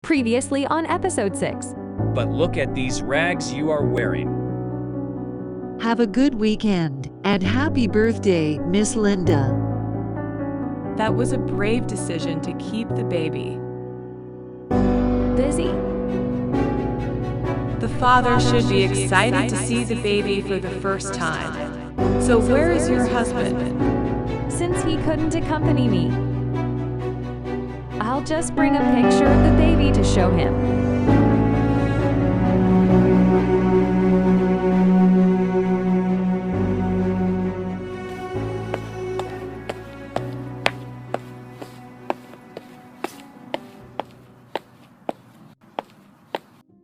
Previously on episode 6. But look at these rags you are wearing. Have a good weekend, and happy birthday, Miss Linda. That was a brave decision to keep the baby. Busy. The father should be excited to see the baby for the first time. So where is your husband? Since he couldn't accompany me, I'll just bring a picture of the baby to show him.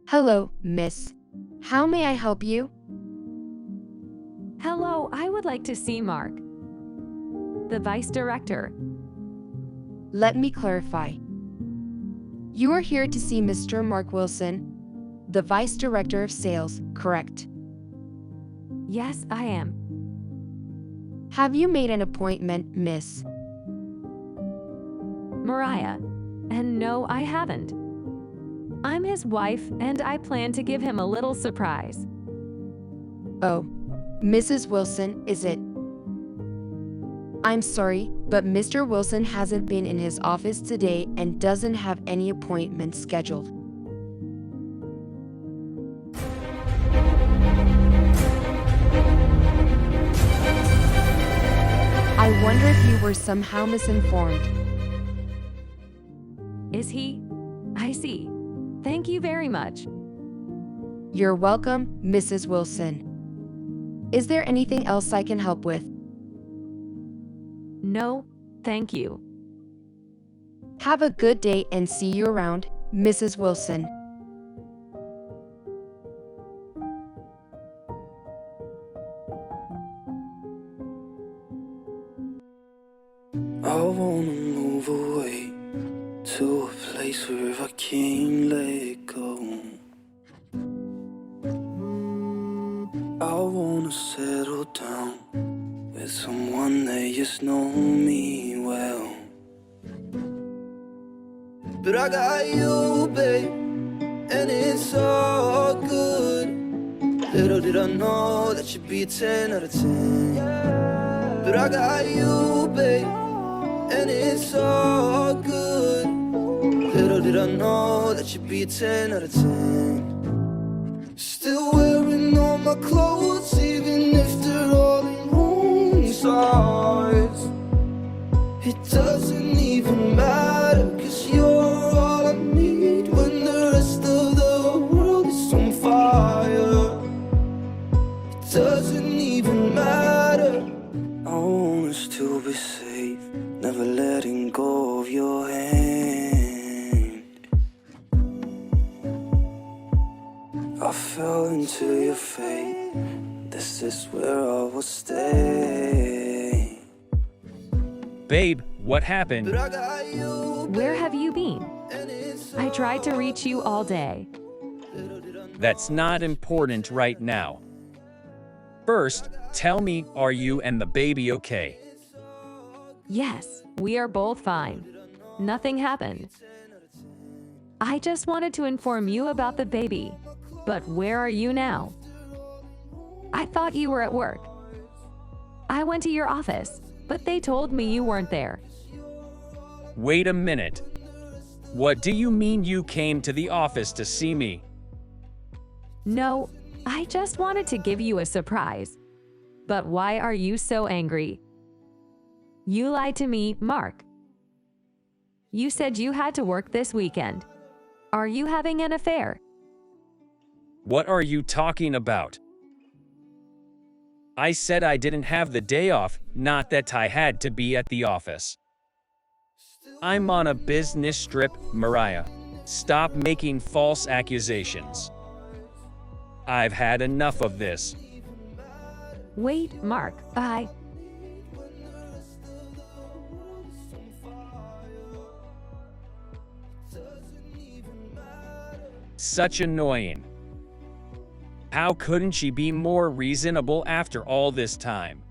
Hello, miss. How may I help you? Hello, I would like to see Mark, the vice director. Let me clarify. You are here to see Mr. Mark Wilson, the vice director of sales, correct? Yes, I am. Have you made an appointment, miss? Mariah. And no, I haven't. I'm his wife, and I plan to give him a little surprise. Oh, Mrs. Wilson, is it? I'm sorry, but Mr. Wilson hasn't been in his office today and doesn't have any appointments scheduled. I wonder if you were somehow misinformed. Is he? I see. Thank you very much. You're welcome, Mrs. Wilson. Is there anything else I can help with? No, thank you. Have a good day and see you around, Mrs. Wilson. I wanna move away to a place where I can't let go. I wanna settle down with someone that just know me well. But I got you, babe, and it's all good. Little did I know that you'd be a 10 out of 10. But I got you, babe, and it's all good. Little did I know that you'd be a 10 out of 10. Still wearing all my clothes, even if they're all in wrong size. It doesn't even matter, 'cause you're all I need when the rest of the world is on fire. It doesn't even matter. I want us to be safe, never letting go of your hand. I fell into your fate, this is where I will stay. Babe, what happened? But I got you, Where have you been? and it's I tried to reach you all day. That's not important right now. First, tell me, are you and the baby okay? Yes, we are both fine. Nothing happened. I just wanted to inform you about the baby. But where are you now? I thought you were at work. I went to your office, but they told me you weren't there. Wait a minute. What do you mean you came to the office to see me? No, I just wanted to give you a surprise. But why are you so angry? You lied to me, Mark. You said you had to work this weekend. Are you having an affair? What are you talking about? I said I didn't have the day off, not that I had to be at the office. I'm on a business trip, Mariah. Stop making false accusations. I've had enough of this. Wait, Mark, Such annoying. How couldn't she be more reasonable after all this time?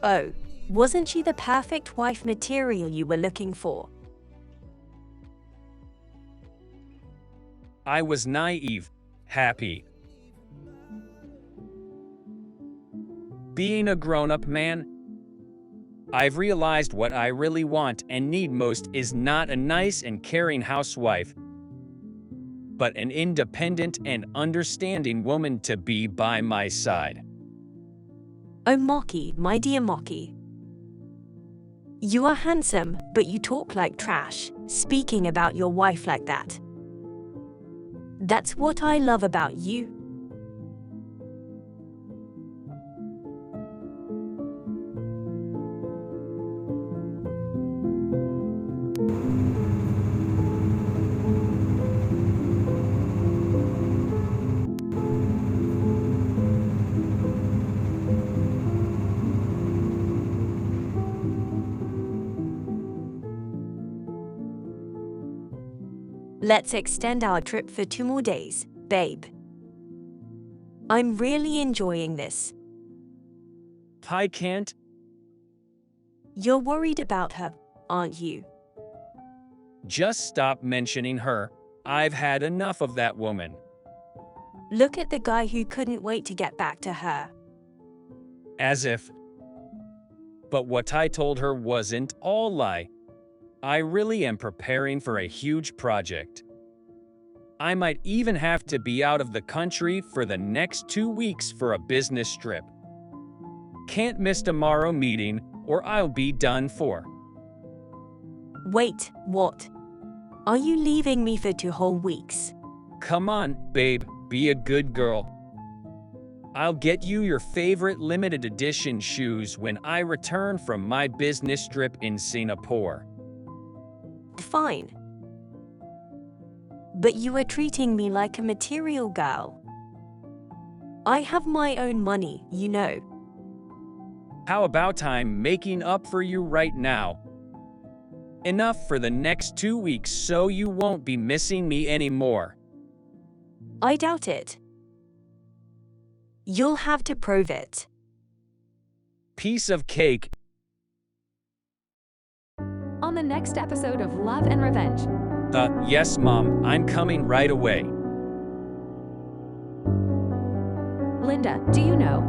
Oh, wasn't she the perfect wife material you were looking for? I was naive, happy. Being a grown-up man, I've realized what I really want and need most is not a nice and caring housewife, but an independent and understanding woman to be by my side. Oh, Mocky, my dear Mocky. You are handsome, but you talk like trash, speaking about your wife like that. That's what I love about you. Let's extend our trip for 2 more days, babe. I'm really enjoying this. I can't. You're worried about her, aren't you? Just stop mentioning her. I've had enough of that woman. Look at the guy who couldn't wait to get back to her. As if. But what I told her wasn't all lie. I really am preparing for a huge project. I might even have to be out of the country for the next 2 weeks for a business trip. Can't miss tomorrow meeting or I'll be done for. Wait, what? Are you leaving me for 2 whole weeks? Come on, babe, be a good girl. I'll get you your favorite limited edition shoes when I return from my business trip in Singapore. Fine. But you are treating me like a material girl. I have my own money, you know. How about I'm making up for you right now? Enough for the next 2 weeks so you won't be missing me anymore. I doubt it. You'll have to prove it. Piece of cake. On the next episode of Love and Revenge. Yes, Mom, I'm coming right away. Linda, do you know?